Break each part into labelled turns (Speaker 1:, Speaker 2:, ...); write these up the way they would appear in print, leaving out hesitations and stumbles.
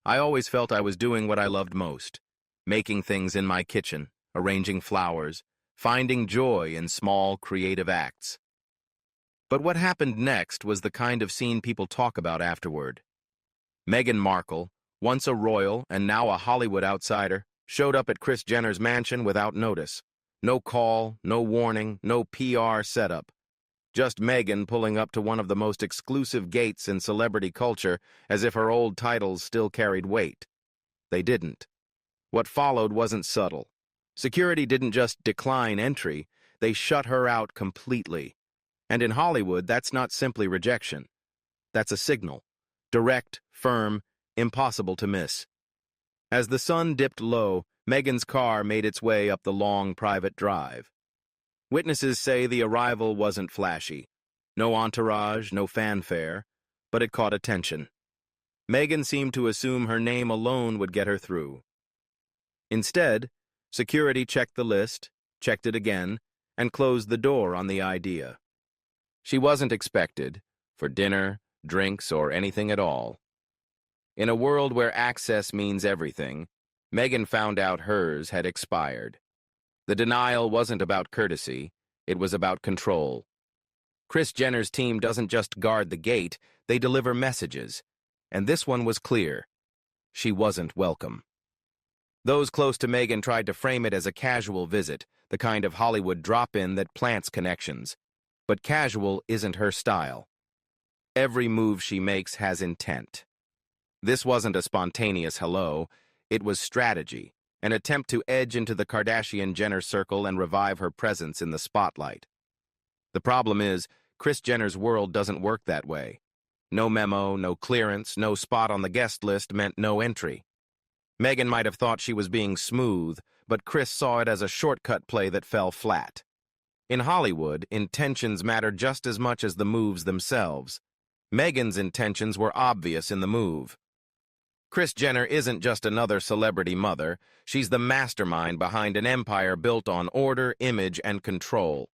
Speaker 1: I always felt I was doing what I loved most, making things in my kitchen, arranging flowers, finding joy in small, creative acts. But what happened next was the kind of scene people talk about afterward. Meghan Markle, once a royal and now a Hollywood outsider, showed up at Kris Jenner's mansion without notice. No call, no warning, no PR setup. Just Meghan pulling up to one of the most exclusive gates in celebrity culture as if her old titles still carried weight. They didn't. What followed wasn't subtle. Security didn't just decline entry, they shut her out completely. And in Hollywood, that's not simply rejection. That's a signal. Direct, firm, impossible to miss. As the sun dipped low, Meghan's car made its way up the long private drive. Witnesses say the arrival wasn't flashy. No entourage, no fanfare, but it caught attention. Meghan seemed to assume her name alone would get her through. Instead, security checked the list, checked it again, and closed the door on the idea. She wasn't expected, for dinner, drinks, or anything at all. In a world where access means everything, Meghan found out hers had expired. The denial wasn't about courtesy, it was about control. Kris Jenner's team doesn't just guard the gate, they deliver messages. And this one was clear. She wasn't welcome. Those close to Meghan tried to frame it as a casual visit, the kind of Hollywood drop-in that plants connections. But casual isn't her style. Every move she makes has intent. This wasn't a spontaneous hello, it was strategy, an attempt to edge into the Kardashian-Jenner circle and revive her presence in the spotlight. The problem is, Kris Jenner's world doesn't work that way. No memo, no clearance, no spot on the guest list meant no entry. Meghan might have thought she was being smooth, but Kris saw it as a shortcut play that fell flat. In Hollywood, intentions matter just as much as the moves themselves. Meghan's intentions were obvious in the move. Kris Jenner isn't just another celebrity mother, she's the mastermind behind an empire built on order, image, and control.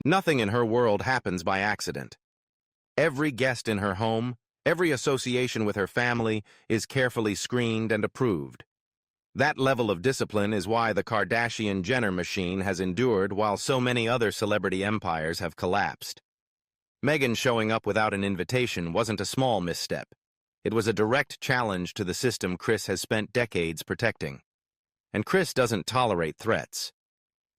Speaker 1: Nothing in her world happens by accident. Every guest in her home, every association with her family is carefully screened and approved. That level of discipline is why the Kardashian-Jenner machine has endured while so many other celebrity empires have collapsed. Meghan showing up without an invitation wasn't a small misstep. It was a direct challenge to the system Kris has spent decades protecting. And Kris doesn't tolerate threats.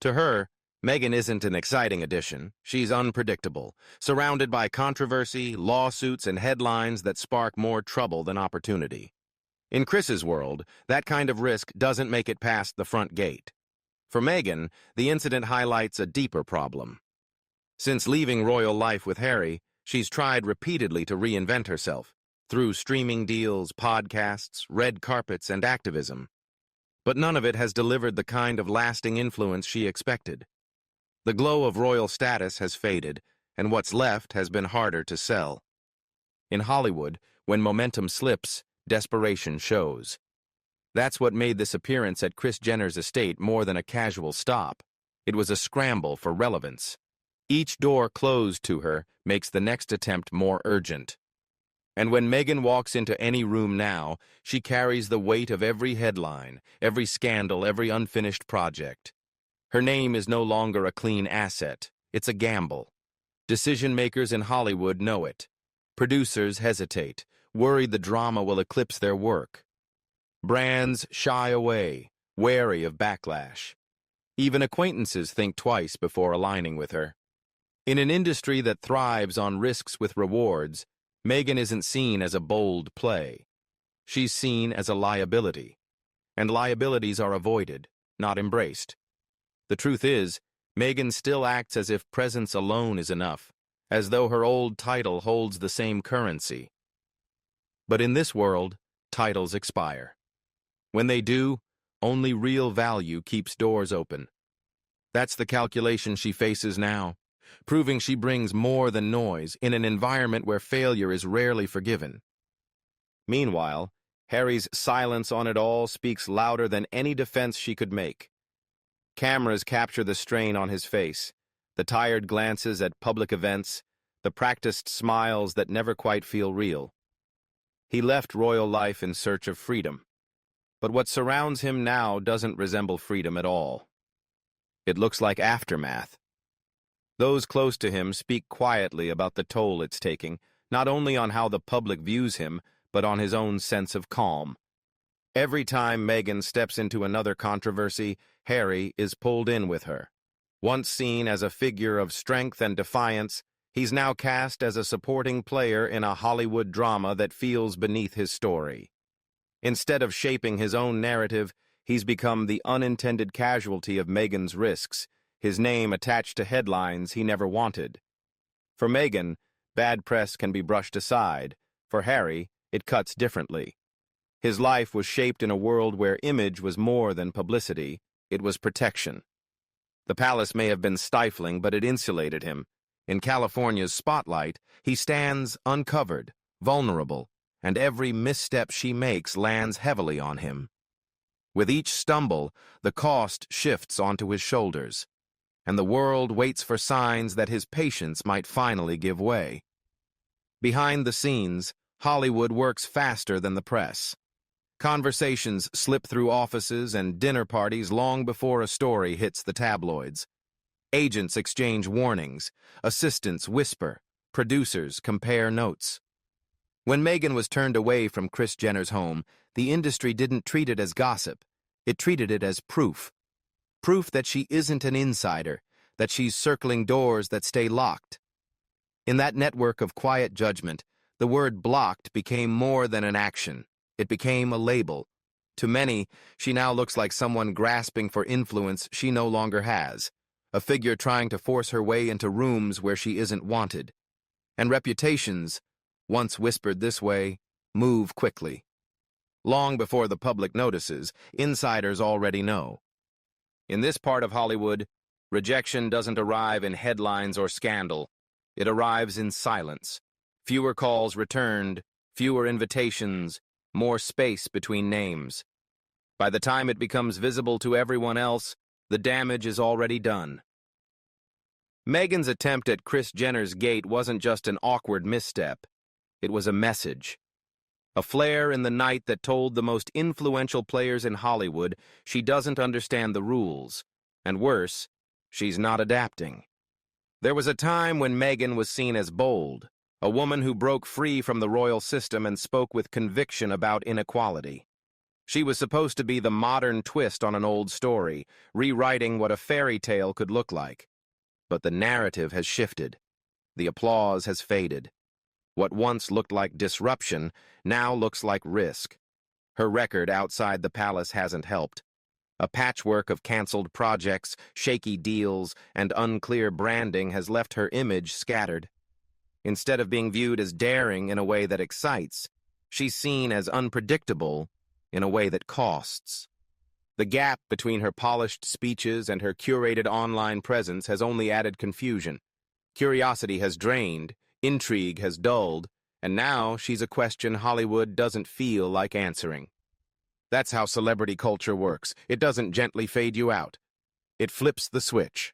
Speaker 1: To her, Meghan isn't an exciting addition. She's unpredictable, surrounded by controversy, lawsuits, and headlines that spark more trouble than opportunity. In Kris's world, that kind of risk doesn't make it past the front gate. For Meghan, the incident highlights a deeper problem. Since leaving royal life with Harry, she's tried repeatedly to reinvent herself, through streaming deals, podcasts, red carpets, and activism. But none of it has delivered the kind of lasting influence she expected. The glow of royal status has faded, and what's left has been harder to sell. In Hollywood, when momentum slips, desperation shows. That's what made this appearance at Kris Jenner's estate more than a casual stop. It was a scramble for relevance. Each door closed to her makes the next attempt more urgent. And when Meghan walks into any room now, she carries the weight of every headline, every scandal, every unfinished project. Her name is no longer a clean asset, it's a gamble. Decision-makers in Hollywood know it. Producers hesitate, worried the drama will eclipse their work. Brands shy away, wary of backlash. Even acquaintances think twice before aligning with her. In an industry that thrives on risks with rewards, Meghan isn't seen as a bold play. She's seen as a liability. And liabilities are avoided, not embraced. The truth is, Meghan still acts as if presence alone is enough, as though her old title holds the same currency. But in this world, titles expire. When they do, only real value keeps doors open. That's the calculation she faces now, proving she brings more than noise in an environment where failure is rarely forgiven. Meanwhile, Harry's silence on it all speaks louder than any defense she could make. Cameras capture the strain on his face, the tired glances at public events, the practiced smiles that never quite feel real. He left royal life in search of freedom. But what surrounds him now doesn't resemble freedom at all. It looks like aftermath. Those close to him speak quietly about the toll it's taking, not only on how the public views him, but on his own sense of calm. Every time Meghan steps into another controversy, Harry is pulled in with her. Once seen as a figure of strength and defiance, he's now cast as a supporting player in a Hollywood drama that feels beneath his story. Instead of shaping his own narrative, he's become the unintended casualty of Meghan's risks, his name attached to headlines he never wanted. For Meghan, bad press can be brushed aside. For Harry, it cuts differently. His life was shaped in a world where image was more than publicity, it was protection. The palace may have been stifling, but it insulated him. In California's spotlight, he stands uncovered, vulnerable, and every misstep she makes lands heavily on him. With each stumble, the cost shifts onto his shoulders, and the world waits for signs that his patience might finally give way. Behind the scenes, Hollywood works faster than the press. Conversations slip through offices and dinner parties long before a story hits the tabloids. Agents exchange warnings, assistants whisper, producers compare notes. When Meghan was turned away from Kris Jenner's home, the industry didn't treat it as gossip. It treated it as proof. Proof that she isn't an insider, that she's circling doors that stay locked. In that network of quiet judgment, the word blocked became more than an action. It became a label. To many, she now looks like someone grasping for influence she no longer has, a figure trying to force her way into rooms where she isn't wanted. And reputations, once whispered this way, move quickly. Long before the public notices, insiders already know. In this part of Hollywood, rejection doesn't arrive in headlines or scandal. It arrives in silence. Fewer calls returned, fewer invitations, more space between names. By the time it becomes visible to everyone else, the damage is already done. Meghan's attempt at Kris Jenner's gate wasn't just an awkward misstep. It was a message. A flare in the night that told the most influential players in Hollywood she doesn't understand the rules. And worse, she's not adapting. There was a time when Meghan was seen as bold, a woman who broke free from the royal system and spoke with conviction about inequality. She was supposed to be the modern twist on an old story, rewriting what a fairy tale could look like. But the narrative has shifted. The applause has faded. What once looked like disruption now looks like risk. Her record outside the palace hasn't helped. A patchwork of canceled projects, shaky deals, and unclear branding has left her image scattered. Instead of being viewed as daring in a way that excites, she's seen as unpredictable in a way that costs. The gap between her polished speeches and her curated online presence has only added confusion. Curiosity has drained, intrigue has dulled, and now she's a question Hollywood doesn't feel like answering. That's how celebrity culture works. It doesn't gently fade you out. It flips the switch.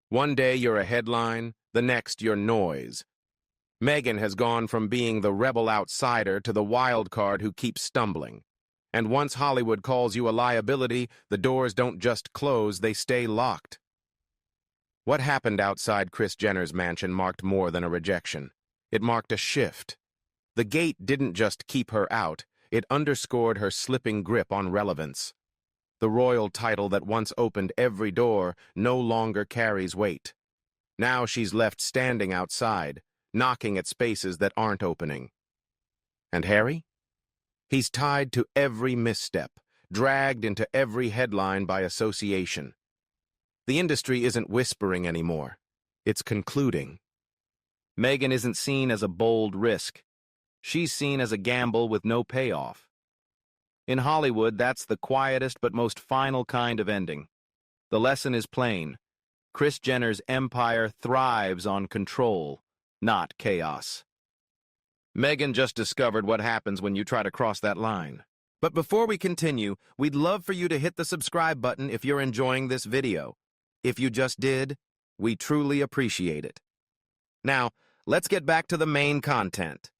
Speaker 1: One day you're a headline, the next you're noise. Meghan has gone from being the rebel outsider to the wild card who keeps stumbling. And once Hollywood calls you a liability, the doors don't just close, they stay locked. What happened outside Kris Jenner's mansion marked more than a rejection. It marked a shift. The gate didn't just keep her out, it underscored her slipping grip on relevance. The royal title that once opened every door no longer carries weight. Now she's left standing outside, knocking at spaces that aren't opening. And Harry? He's tied to every misstep, dragged into every headline by association. The industry isn't whispering anymore. It's concluding. Meghan isn't seen as a bold risk. She's seen as a gamble with no payoff. In Hollywood, that's the quietest but most final kind of ending. The lesson is plain. Kris Jenner's empire thrives on control, not chaos. Meghan just discovered what happens when you try to cross that line. But before we continue, we'd love for you to hit the subscribe button if you're enjoying this video. If you just did, we truly appreciate it. Now, let's get back to the main content.